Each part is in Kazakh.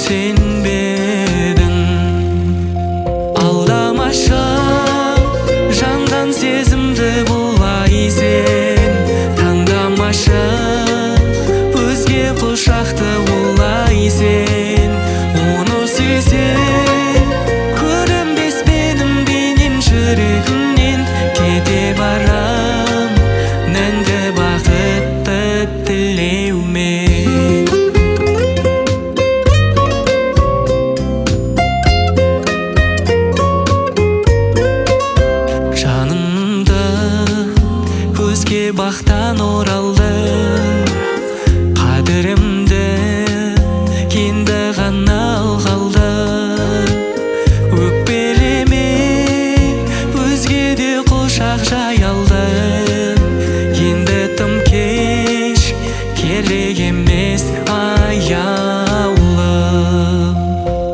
сенбедің. Алдамашы жанған сезімді бұлай сен таңдамашы, өзге құшақты олай сен. Оны сүйсең көрінбес менің бейнем жүрегімнен, кете барам мәңгі бақытты тілеумен. Жанымды көзге бақтан оралды, қадірімді кенді ғана қалды. Өкпелеме өзге де құшақ жайалды, енді тым кеш керек емес аяулы.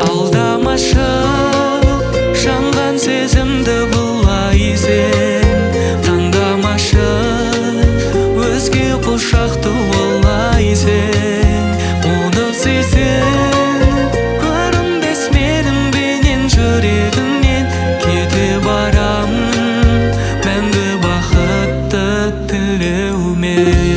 Алдамашы жанған сезімді бұлай сен таңдамашы, өзге құшақты олай сен. Оны сүйсең көрінбес менің бейнем жүрегімнен, кете барам мәңгі бақытты тілеумен.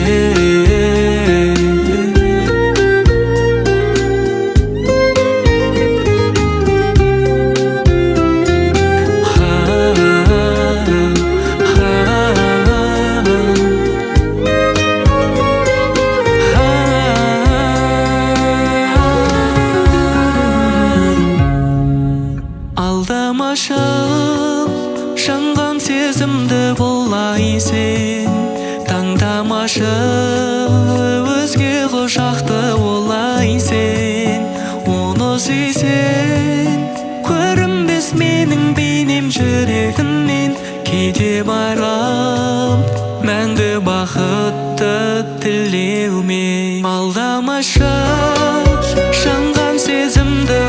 Алдамашы жанған сезімді бұлай сен таңдамашы, өзге құшақты олай сен. Оны сүйсең көрінбес менің бейнем жүрегімнен, кете барам мәңгі бақытты тілеумен. Алдамашы жанған сезімді